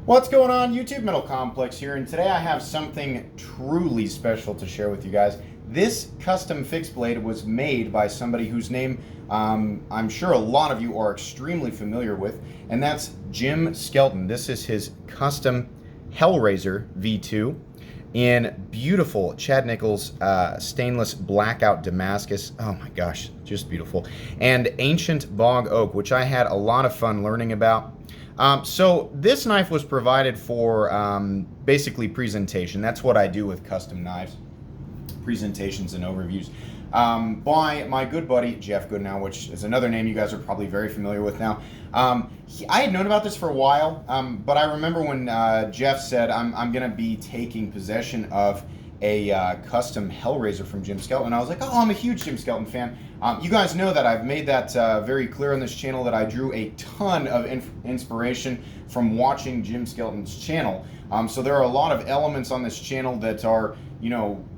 What's going on, YouTube? Metal Complex here, and today I have something truly special to share with you guys. This custom fixed blade was made by somebody whose name I'm sure a lot of you are extremely familiar with, and that's Jim Skelton. This is his custom Hellraiser V2 in beautiful Chad Nichols stainless blackout Damascus. Oh my gosh, just beautiful. And ancient bog oak, which I had a lot of fun learning about. So this knife was provided for basically presentation. That's what I do with custom knives, presentations and overviews, by my good buddy Jeff Goodnow, which is another name you guys are probably very familiar with now. I had known about this for a while, but I remember when Jeff said, I'm going to be taking possession of a custom Hellraiser from Jim Skelton. I was like, oh, I'm a huge Jim Skelton fan. You guys know that I've made that very clear on this channel, that I drew a ton of inspiration from watching Jim Skelton's channel. So there are a lot of elements on this channel that are,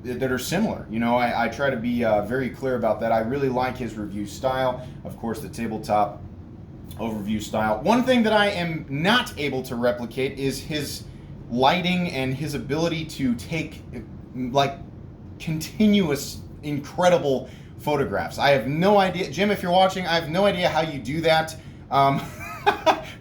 that are similar. I try to be very clear about that. I really like his review style. Of course, the tabletop overview style. One thing that I am not able to replicate is his lighting and his ability to take like continuous incredible photographs. I have no idea, Jim, if you're watching, I have no idea how you do that.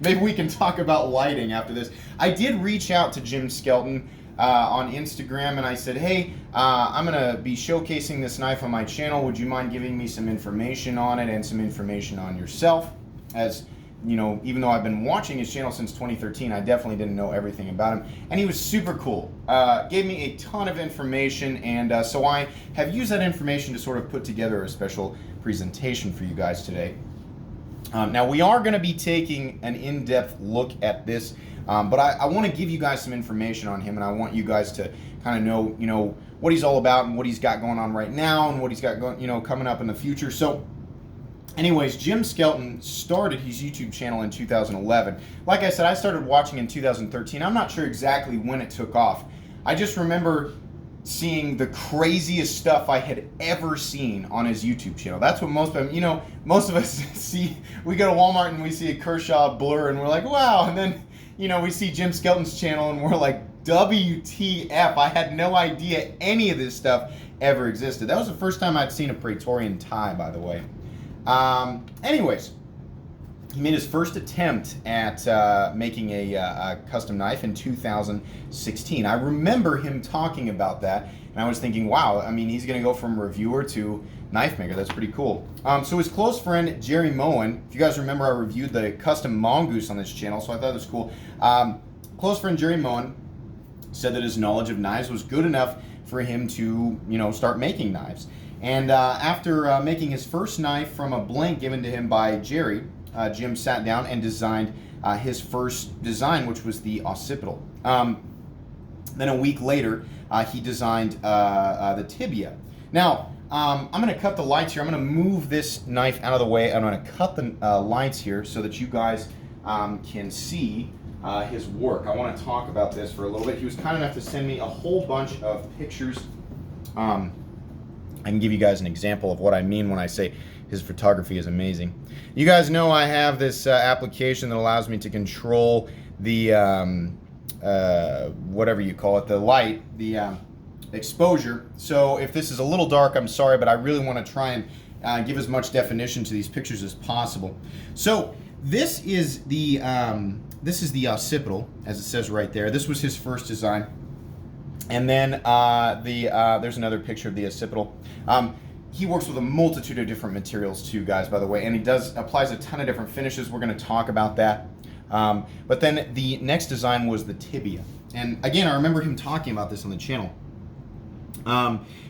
Maybe we can talk about lighting after this. I did reach out to Jim Skelton on Instagram, and I said, hey, I'm gonna be showcasing this knife on my channel. Would you mind giving me some information on it and some information on yourself? As even though I've been watching his channel since 2013, I definitely didn't know everything about him. And he was super cool. Gave me a ton of information, and so I have used that information to sort of put together a special presentation for you guys today. Now, we are going to be taking an in-depth look at this, but I want to give you guys some information on him, and I want you guys to kind of know, what he's all about and what he's got going on right now and what he's got going, coming up in the future. So anyways, Jim Skelton started his YouTube channel in 2011. Like I said, I started watching in 2013. I'm not sure exactly when it took off. I just remember seeing the craziest stuff I had ever seen on his YouTube channel. That's what most of them, most of us see. We go to Walmart and we see a Kershaw blur and we're like, wow. And then, we see Jim Skelton's channel and we're like, WTF. I had no idea any of this stuff ever existed. That was the first time I'd seen a Praetorian tie, by the way. Anyways, he made his first attempt at making a custom knife in 2016. I remember him talking about that, and I was thinking, wow, I mean, he's going to go from reviewer to knife maker. That's pretty cool. So his close friend, Jerry Moen, if you guys remember, I reviewed the custom mongoose on this channel, so I thought it was cool. Close friend Jerry Moen said that his knowledge of knives was good enough for him to, start making knives. And after making his first knife from a blank given to him by Jerry, Jim sat down and designed his first design, which was the occipital. Then a week later, he designed the tibia. Now, I'm going to cut the lights here. I'm going to move this knife out of the way. I'm going to cut the lights here so that you guys can see his work. I want to talk about this for a little bit. He was kind enough to send me a whole bunch of pictures. I can give you guys an example of what I mean when I say his photography is amazing. You guys know I have this application that allows me to control the, whatever you call it, the light, the exposure. So if this is a little dark, I'm sorry, but I really want to try and give as much definition to these pictures as possible. So this is the occipital, as it says right there. This was his first design. And then there's another picture of the occipital. He works with a multitude of different materials too, guys, by the way, and he applies a ton of different finishes. We're going to talk about that. But then the next design was the tibia. And again, I remember him talking about this on the channel.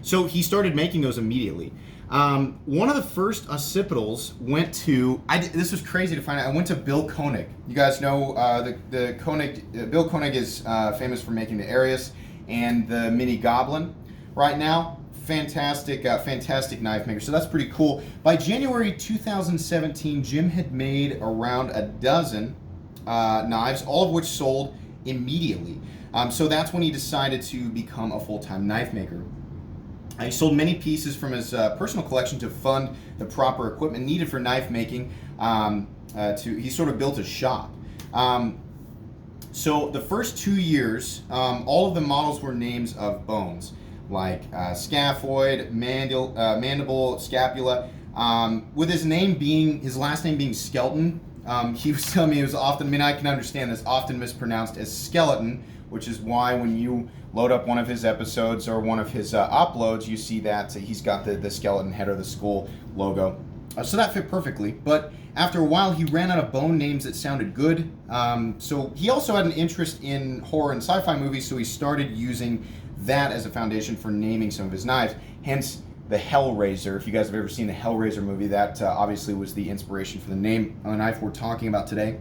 So he started making those immediately. One of the first occipitals went to, this was crazy to find out, I went to Bill Koenig. You guys know the Koenig, Bill Koenig is famous for making the Arius and the Mini Goblin right now. Fantastic, fantastic knife maker. So that's pretty cool. By January 2017, Jim had made around a dozen knives, all of which sold immediately. So that's when he decided to become a full-time knife maker. He sold many pieces from his personal collection to fund the proper equipment needed for knife making. He sort of built a shop. So the first 2 years, all of the models were names of bones, like scaphoid, mandible, scapula. With his last name being Skelton, he was telling me it was often, I mean, I can understand this, often mispronounced as skeleton, which is why when you load up one of his episodes or one of his uploads, you see that he's got the skeleton head or the skull logo. So that fit perfectly, but after a while he ran out of bone names that sounded good. So he also had an interest in horror and sci-fi movies, so he started using that as a foundation for naming some of his knives, hence the Hellraiser. If you guys have ever seen the Hellraiser movie, that obviously was the inspiration for the name of the knife we're talking about today.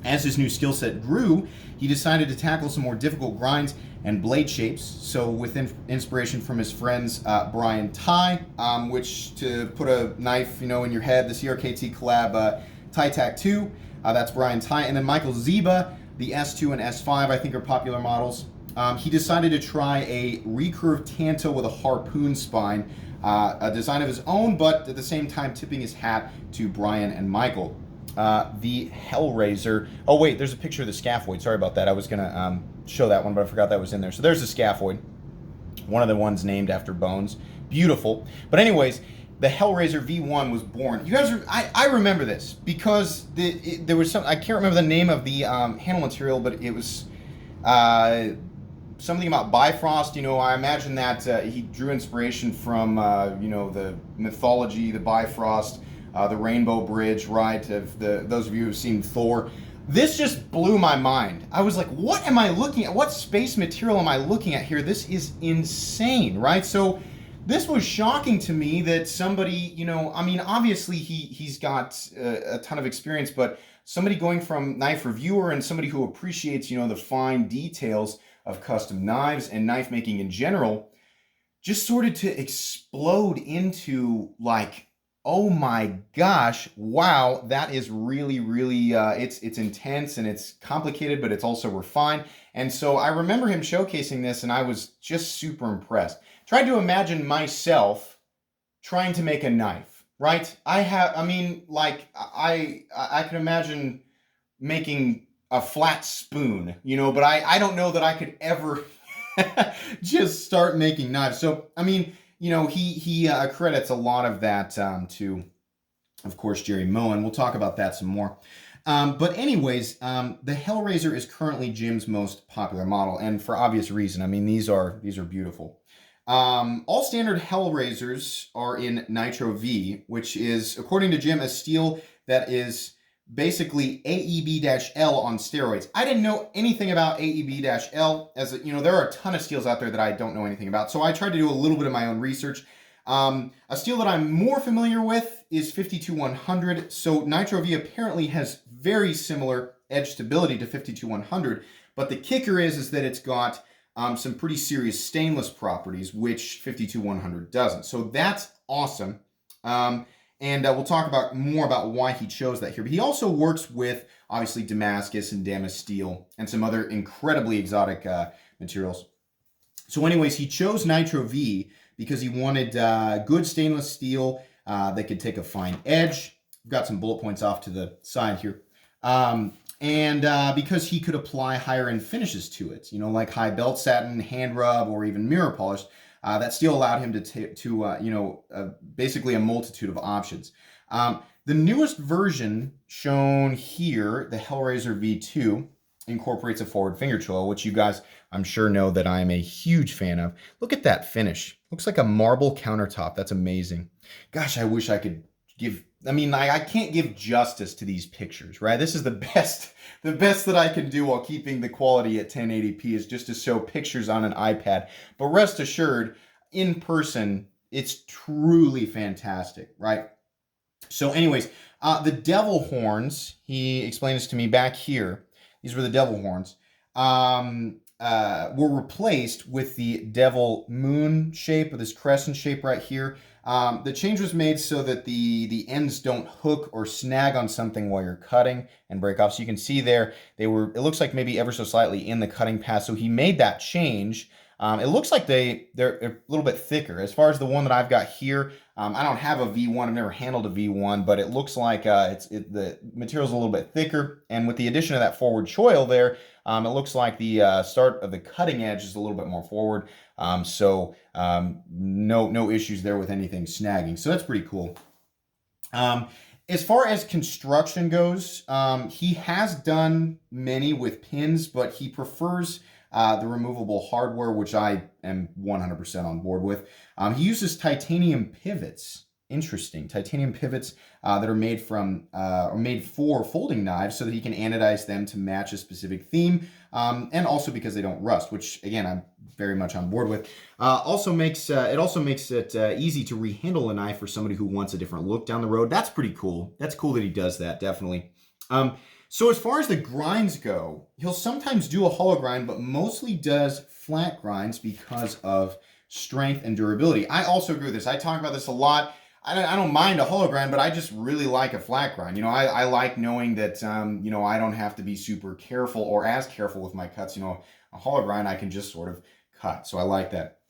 As his new skill set grew, he decided to tackle some more difficult grinds and blade shapes. So with inspiration from his friends Brian Ty, which to put a knife, in your head, the CRKT collab Ty-Tac 2, that's Brian Ty, and then Michael Ziba, the S2 and S5, I think are popular models. He decided to try a recurved tanto with a harpoon spine, a design of his own, but at the same time tipping his hat to Brian and Michael. The Hellraiser. Oh wait, there's a picture of the scaphoid. Sorry about that. I was gonna show that one, but I forgot that was in there. So there's the scaphoid, one of the ones named after bones. Beautiful. But anyways, the Hellraiser V1 was born. You guys, I remember this because there was some. I can't remember the name of the handle material, but it was something about Bifrost. I imagine that he drew inspiration from the mythology, the Bifrost. The Rainbow Bridge, right? Those of you who've seen Thor. This just blew my mind. I was like, what am I looking at? What space material am I looking at here? This is insane, right? So this was shocking to me that somebody, obviously he's got a ton of experience, but somebody going from knife reviewer and somebody who appreciates, the fine details of custom knives and knife making in general, just started to explode into like, oh my gosh, wow, that is really, really, it's intense and it's complicated, but it's also refined. And so I remember him showcasing this and I was just super impressed. Tried to imagine myself trying to make a knife, right? I can imagine making a flat spoon, but I don't know that I could ever just start making knives. So, he credits a lot of that to, of course, Jerry Moen. We'll talk about that some more. But anyways, the Hellraiser is currently Jim's most popular model, and for obvious reason. These are beautiful. All standard Hellraisers are in Nitro V, which is, according to Jim, a steel that is basically AEB-L on steroids. I didn't know anything about AEB-L, as there are a ton of steels out there that I don't know anything about. So I tried to do a little bit of my own research. A steel that I'm more familiar with is 52100. So Nitro V apparently has very similar edge stability to 52100, but the kicker is that it's got some pretty serious stainless properties, which 52100 doesn't. So that's awesome. And we'll talk more about why he chose that here. But he also works with, obviously, Damascus and Damas steel and some other incredibly exotic materials. So anyways, he chose Nitro V because he wanted good stainless steel that could take a fine edge. We've got some bullet points off to the side here. And because he could apply higher end finishes to it, like high belt satin, hand rub, or even mirror polish. That steel allowed him to basically a multitude of options. The newest version shown here, the Hellraiser V2, incorporates a forward finger choil, which you guys, I'm sure, know that I'm a huge fan of. Look at that finish. Looks like a marble countertop. That's amazing. Gosh, I wish I could give... I can't give justice to these pictures, right? This is the best that I can do while keeping the quality at 1080p is just to show pictures on an iPad. But rest assured, in person, it's truly fantastic, right? So anyways, the devil horns, he explained this to me back here. These were the devil horns. Were replaced with the devil moon shape, or this crescent shape right here. The change was made so that the ends don't hook or snag on something while you're cutting and break off. So you can see there, it looks like maybe ever so slightly in the cutting path. So he made that change It looks like they're a little bit thicker. As far as the one that I've got here, I don't have a V1. I've never handled a V1, but it looks like the material's a little bit thicker. And with the addition of that forward choil there, it looks like the start of the cutting edge is a little bit more forward. No issues there with anything snagging. So that's pretty cool. As far as construction goes, he has done many with pins, but he prefers the removable hardware, which I am 100% on board with. He uses titanium pivots. Interesting. Titanium pivots that are made for folding knives so that he can anodize them to match a specific theme, and also because they don't rust, which again I'm very much on board with. Also makes it easy to rehandle a knife for somebody who wants a different look down the road. That's pretty cool. That's cool that he does that, definitely. So as far as the grinds go, he'll sometimes do a hollow grind, but mostly does flat grinds because of strength and durability. I also agree with this. I talk about this a lot. I don't mind a hollow grind, but I just really like a flat grind. I like knowing that, I don't have to be super careful or as careful with my cuts. A hollow grind, I can just sort of cut. So I like that.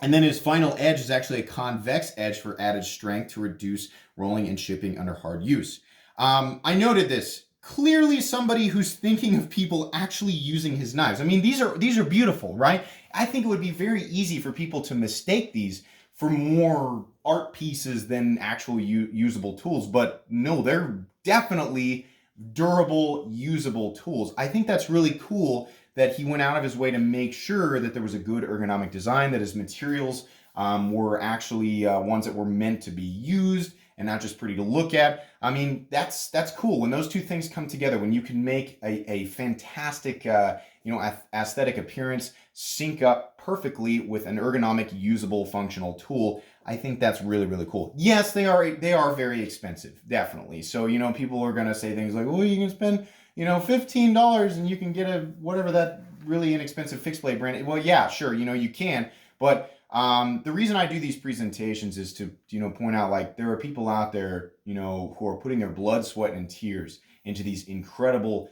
And then his final edge is actually a convex edge for added strength to reduce rolling and chipping under hard use. I noted this. Clearly somebody who's thinking of people actually using his knives. I mean, these are beautiful, right? I think it would be very easy for people to mistake these for more art pieces than actual usable tools. But no, they're definitely durable, usable tools. I think that's really cool that he went out of his way to make sure that there was a good ergonomic design, that his materials were actually ones that were meant to be used and not just pretty to look at. I mean, that's cool. When those two things come together, when you can make a fantastic, aesthetic appearance sync up perfectly with an ergonomic, usable, functional tool, I think that's really, really cool. Yes, they are very expensive, definitely. So, people are going to say things like, well, you can spend, $15 and you can get a, whatever that really inexpensive fixed blade brand. Well, yeah, sure, you can, but the reason I do these presentations is to, point out, like, there are people out there, who are putting their blood, sweat, and tears into these incredible,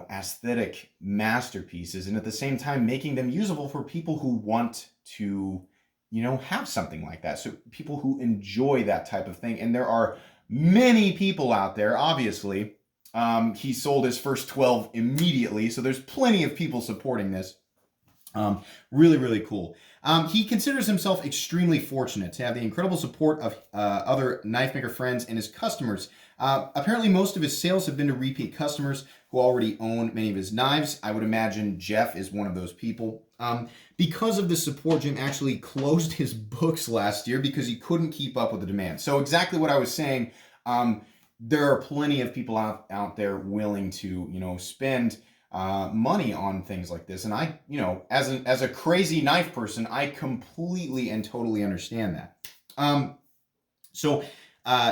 aesthetic masterpieces, and at the same time making them usable for people who want to, have something like that. So people who enjoy that type of thing. And there are many people out there, obviously. He sold his first 12 immediately, so there's plenty of people supporting this. Really, really cool. He considers himself extremely fortunate to have the incredible support of other knife maker friends and his customers. Apparently, most of his sales have been to repeat customers who already own many of his knives. I would imagine Jeff is one of those people. Because of the support, Jim actually closed his books last year because he couldn't keep up with the demand. So exactly what I was saying, there are plenty of people out there willing to, spend money on things like this. And I, as a crazy knife person, I completely and totally understand that.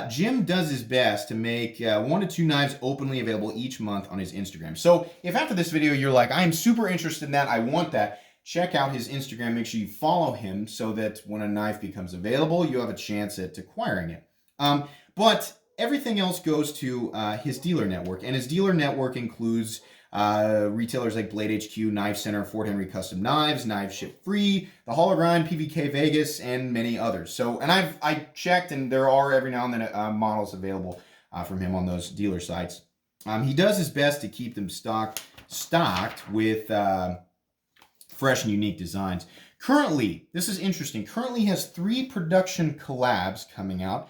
Jim does his best to make 1 to 2 knives openly available each month on his Instagram. So if after this video you're like, I'm super interested in that, I want that, check out his Instagram. Make sure you follow him so that when a knife becomes available, you have a chance at acquiring it. But everything else goes to his dealer network, and his dealer network includes retailers like Blade HQ, Knife Center, Fort Henry Custom Knives, Knives Ship Free, The Hollow Grind, PVK Vegas, and many others. So, and I checked, and there are every now and then models available from him on those dealer sites. He does his best to keep them stocked with fresh and unique designs. Currently, this is interesting. Currently has 3 production collabs coming out.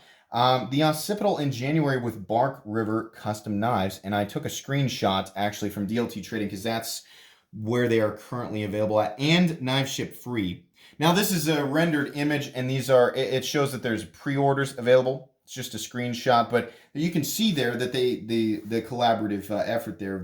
The occipital in January with Bark River Custom Knives, and I took a screenshot actually from DLT Trading because that's where they are currently available at, and Knife Ship Free. Now this is a rendered image, and these are, it shows that there's pre-orders available. It's just a screenshot, but you can see there that the collaborative effort there,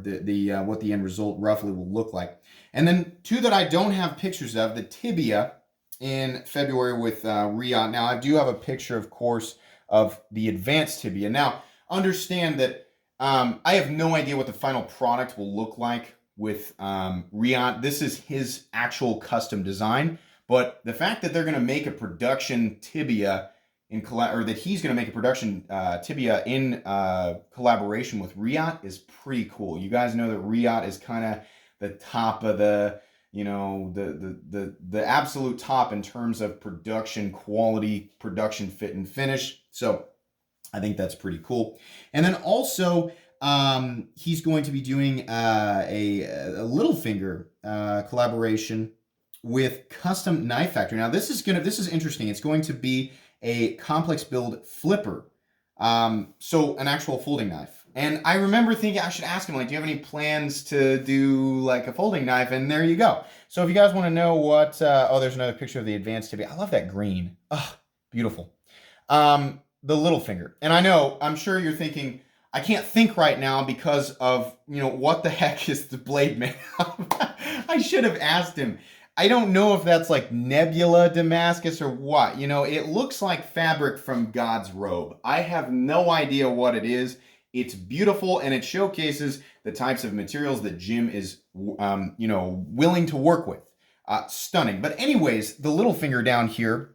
what the end result roughly will look like. And then 2 that I don't have pictures of, the tibia in February with Riot. Now I do have a picture, of course, of the advanced tibia. Now, understand that I have no idea what the final product will look like with Riot. This is his actual custom design, but the fact that they're going to make a production tibia or that he's going to make a production tibia in collaboration with Riot is pretty cool. You guys know that Riot is kind of the top of the you know, the absolute top in terms of production quality, production fit and finish. So I think that's pretty cool. And then also, he's going to be doing a little finger collaboration with Custom Knife Factory. Now this is interesting. It's going to be a complex build flipper. So an actual folding knife. And I remember thinking I should ask him, like, do you have any plans to do like a folding knife? And there you go. So if you guys want to know what, oh, there's another picture of the advanced tibia. I love that green. Oh, beautiful. The little finger. And I know, I'm sure you're thinking, I can't think right now because of, you know, what the heck is the blade made of? I should have asked him. I don't know if that's like Nebula Damascus or what. You know, it looks like fabric from God's robe. I have no idea what it is. It's beautiful, and it showcases the types of materials that Jim is, you know, willing to work with. Stunning. But anyways, the little finger down here.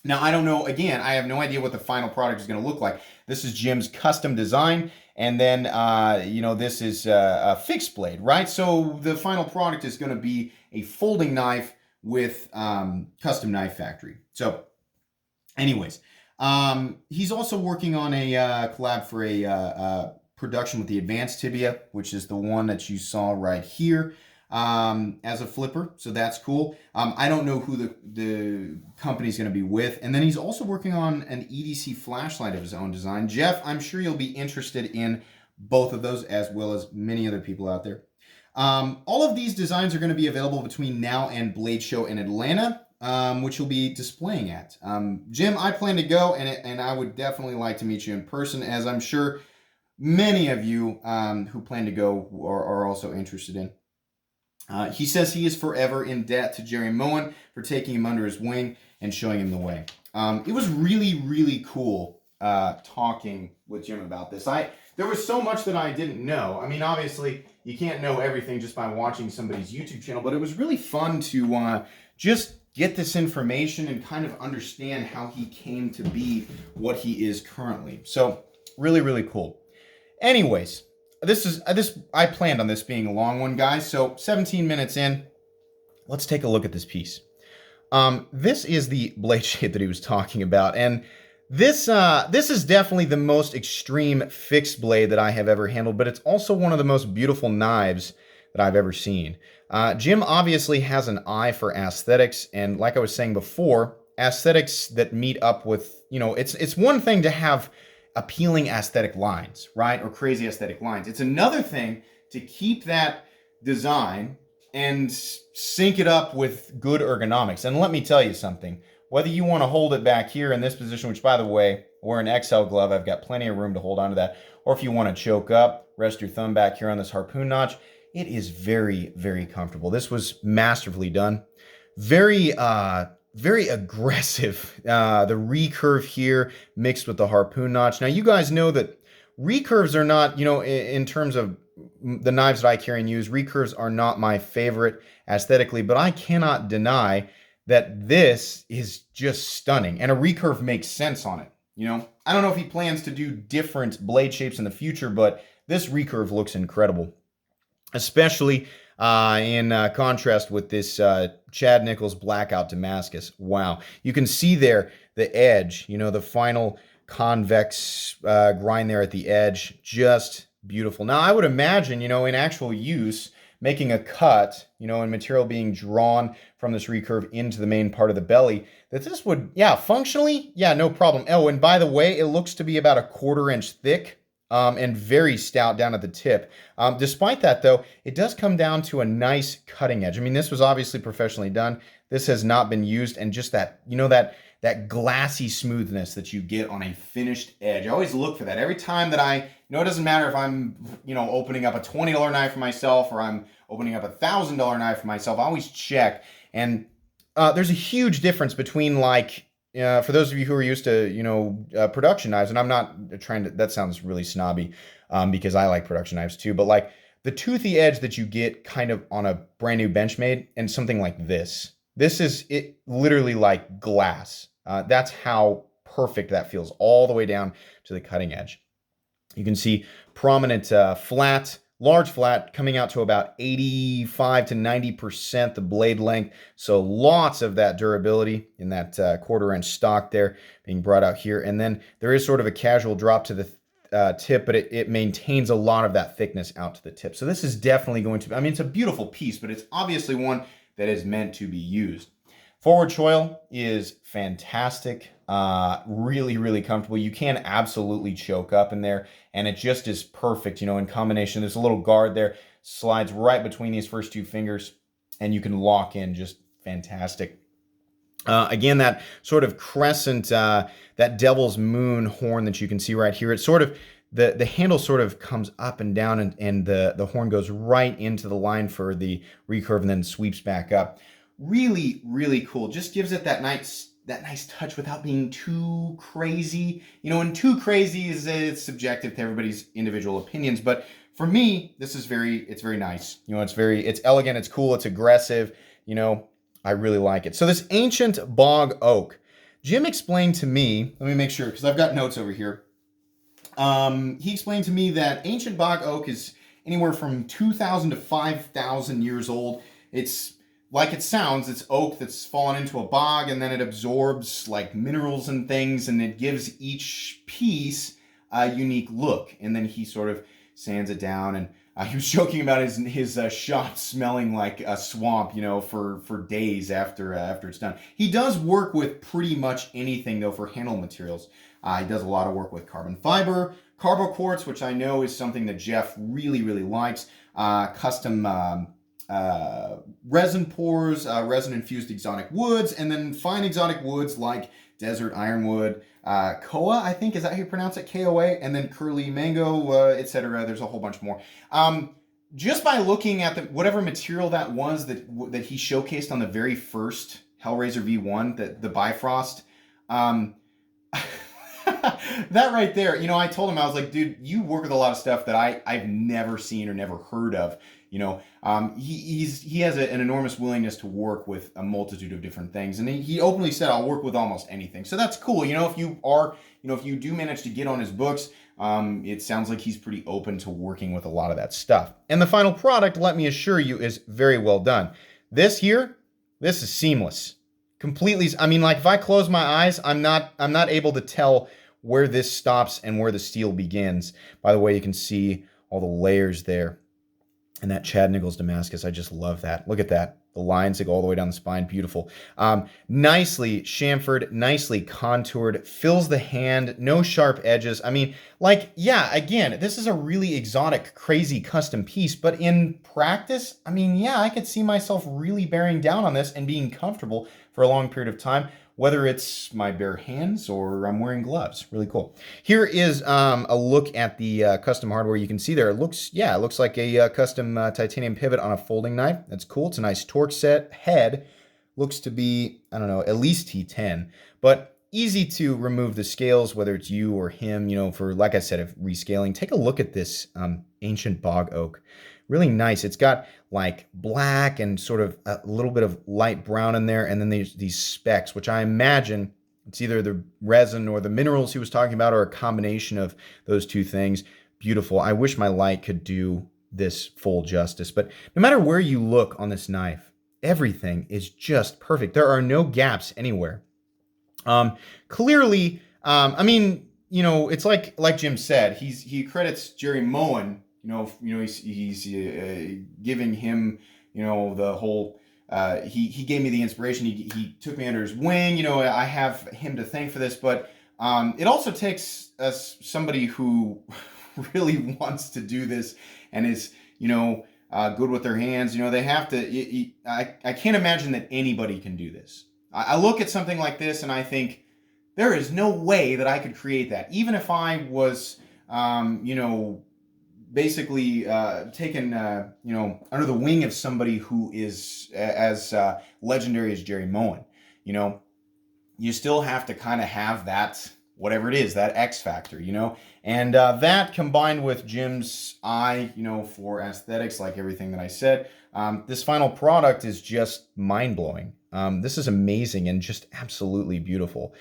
Now, I don't know, again, I have no idea what the final product is going to look like. This is Jim's custom design, and then, you know, this is a fixed blade, right? So the final product is going to be a folding knife with Custom Knife Factory. So, anyways, he's also working on a collab for a production with the advanced tibia, which is the one that you saw right here. As a flipper, so that's cool. I don't know who the company's going to be with. And then he's also working on an EDC flashlight of his own design. Jeff, I'm sure you'll be interested in both of those, as well as many other people out there. All of these designs are going to be available between now and Blade Show in Atlanta, which you'll be displaying at. Jim, I plan to go, and I would definitely like to meet you in person, as I'm sure many of you who plan to go are also interested in. He says he is forever in debt to Jerry Moen for taking him under his wing and showing him the way. It was really, really cool talking with Jim about this. There was so much that I didn't know. I mean, obviously, you can't know everything just by watching somebody's YouTube channel, but it was really fun to just get this information and kind of understand how he came to be what he is currently. So, really, really cool. Anyways, I planned on this being a long one, guys. So 17 minutes in, let's take a look at this piece. This is the blade shape that he was talking about, and this is definitely the most extreme fixed blade that I have ever handled, but it's also one of the most beautiful knives that I've ever seen. Jim obviously has an eye for aesthetics, and like I was saying before, aesthetics that meet up with, you know, it's one thing to have appealing aesthetic lines, right? Or crazy aesthetic lines. It's another thing to keep that design and sync it up with good ergonomics. And let me tell you something, whether you want to hold it back here in this position, which by the way, we're an XL glove, I've got plenty of room to hold onto that, or if you want to choke up, rest your thumb back here on this harpoon notch, it is very, very comfortable. This was masterfully done. Very aggressive. The recurve here mixed with the harpoon notch. Now, you guys know that recurves are not, you know, in terms of the knives that I carry and use, recurves are not my favorite aesthetically, but I cannot deny that this is just stunning. And a recurve makes sense on it, you know? I don't know if he plans to do different blade shapes in the future, but this recurve looks incredible. Especially in contrast with this Chad Nichols Blackout Damascus. Wow. You can see there the edge, you know, the final convex grind there at the edge. Just beautiful. Now, I would imagine, you know, in actual use, making a cut, you know, and material being drawn from this recurve into the main part of the belly, that this would, yeah, functionally, yeah, no problem. Oh, and by the way, it looks to be about a 1/4 inch thick. And very stout down at the tip. Despite that, though, it does come down to a nice cutting edge. I mean, this was obviously professionally done. This has not been used, and just that, you know, that glassy smoothness that you get on a finished edge. I always look for that. Every time that you know, it doesn't matter if I'm, you know, opening up a $20 knife for myself or I'm opening up a $1,000 knife for myself. I always check. And there's a huge difference between, like, for those of you who are used to, you know, production knives, and I'm not trying to, that sounds really snobby because I like production knives too, but like the toothy edge that you get kind of on a brand new Benchmade and something like this. This is it literally like glass. That's how perfect that feels all the way down to the cutting edge. You can see prominent flat large flat coming out to about 85 to 90% the blade length. So lots of that durability in that quarter-inch stock there being brought out here. And then there is sort of a casual drop to the tip, but it maintains a lot of that thickness out to the tip. So this is definitely going to be, I mean, it's a beautiful piece, but it's obviously one that is meant to be used. Forward choil is fantastic. Really, really comfortable. You can absolutely choke up in there, and it just is perfect, you know, in combination. There's a little guard there, slides right between these first two fingers, and you can lock in, just fantastic. Again, that sort of crescent, that devil's moon horn that you can see right here, it's sort of, the handle sort of comes up and down, and the horn goes right into the line for the recurve and then sweeps back up. Really, really cool. Just gives it that nice touch without being too crazy. You know, and too crazy is it's subjective to everybody's individual opinions. But for me, this is it's very nice. You know, it's elegant, it's cool, it's aggressive. You know, I really like it. So this ancient bog oak, Jim explained to me, let me make sure, because I've got notes over here. He explained to me that ancient bog oak is anywhere from 2,000 to 5,000 years old. It's like it sounds, it's oak that's fallen into a bog, and then it absorbs like minerals and things, and it gives each piece a unique look. And then he sort of sands it down, and he was joking about his shop smelling like a swamp, you know, for days after it's done. He does work with pretty much anything though for handle materials. He does a lot of work with carbon fiber, carbo quartz, which I know is something that Jeff really, really likes. Custom resin pores, resin-infused exotic woods, and then fine exotic woods like desert ironwood, koa, I think, is that how you pronounce it? KOA, and then curly mango, etc. There's a whole bunch more. Just by looking at whatever material that was that he showcased on the very first Hellraiser V1, the Bifrost, that right there, you know, I told him, I was like, dude, you work with a lot of stuff that I've never seen or never heard of. You know, he has an enormous willingness to work with a multitude of different things, and he openly said, "I'll work with almost anything." So that's cool. You know, if you do manage to get on his books, it sounds like he's pretty open to working with a lot of that stuff. And the final product, let me assure you, is very well done. This is seamless, completely. I mean, like if I close my eyes, I'm not able to tell where this stops and where the steel begins. By the way, you can see all the layers there. And that Chad Nichols Damascus, I just love that. Look at that. The lines that go all the way down the spine, beautiful. Nicely chamfered, nicely contoured, fills the hand, no sharp edges. I mean, like, yeah, again, this is a really exotic, crazy custom piece, but in practice, I mean, yeah, I could see myself really bearing down on this and being comfortable for a long period of time, whether it's my bare hands or I'm wearing gloves. Really cool. Here is a look at the custom hardware. You can see there, it looks like a custom titanium pivot on a folding knife. That's cool. It's a nice torque set. Head looks to be, I don't know, at least T10, but easy to remove the scales, whether it's you or him, you know, for, like I said, if rescaling. Take a look at this ancient bog oak. Really nice. It's got like black and sort of a little bit of light brown in there. And then there's these specks, which I imagine it's either the resin or the minerals he was talking about, or a combination of those two things. Beautiful. I wish my light could do this full justice, but no matter where you look on this knife, everything is just perfect. There are no gaps anywhere. Clearly, I mean, you know, it's like Jim said, he credits Jerry Moen. He's giving him, you know, the whole, he gave me the inspiration. He took me under his wing. You know, I have him to thank for this, but it also takes somebody who really wants to do this and is, you know, good with their hands. You know, they have to, I can't imagine that anybody can do this. I look at something like this and I think there is no way that I could create that. Even if I was, you know, basically taken, you know, under the wing of somebody who is as legendary as Jerry Moen. You know, you still have to kind of have that, whatever it is, that X factor, you know, and that combined with Jim's eye, you know, for aesthetics, like everything that I said, this final product is just mind-blowing. This is amazing and just absolutely beautiful.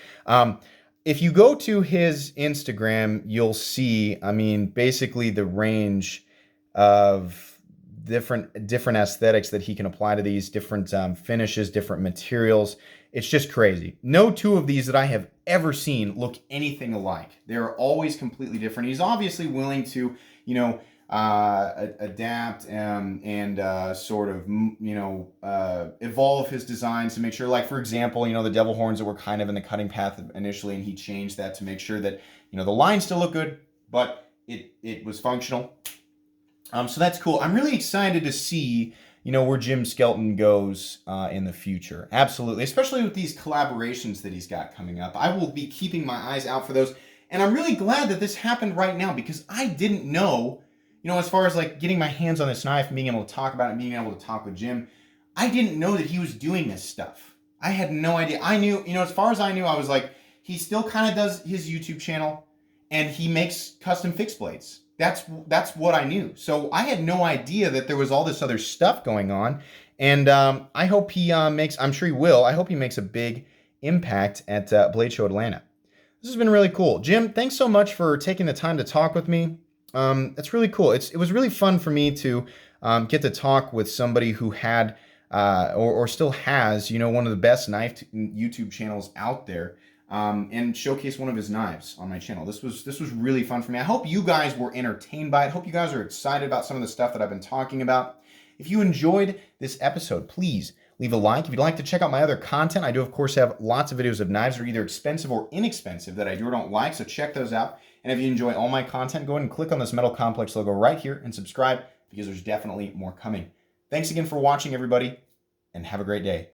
If you go to his Instagram, you'll see, I mean, basically the range of different aesthetics that he can apply to these different finishes, different materials. It's just crazy. No two of these that I have ever seen look anything alike. They're always completely different. He's obviously willing to, adapt and sort of, evolve his designs to make sure, like, for example, the devil horns that were kind of in the cutting path initially, and he changed that to make sure that, the lines still look good, but it was functional. So that's cool. I'm really excited to see, where Jim Skelton goes in the future. Absolutely. Especially with these collaborations that he's got coming up. I will be keeping my eyes out for those. And I'm really glad that this happened right now, because I didn't know, as far as like getting my hands on this knife and being able to talk about it and being able to talk with Jim, I didn't know that he was doing this stuff. I had no idea. I knew, as far as I knew, I was like, he still kind of does his YouTube channel and he makes custom fixed blades. That's what I knew. So I had no idea that there was all this other stuff going on. And I hope he makes, I'm sure he will, I hope he makes a big impact at Blade Show Atlanta. This has been really cool. Jim, thanks so much for taking the time to talk with me. It's really cool. It was really fun for me to get to talk with somebody who had, or still has, one of the best knife YouTube channels out there. And showcase one of his knives on my channel. This was really fun for me. I hope you guys were entertained by it. I hope you guys are excited about some of the stuff that I've been talking about. If you enjoyed this episode, please leave a like. If you'd like to check out my other content, I do of course have lots of videos of knives that are either expensive or inexpensive that I do or don't like, so check those out. And if you enjoy all my content, go ahead and click on this Metal Complex logo right here and subscribe, because there's definitely more coming. Thanks again for watching, everybody, and have a great day.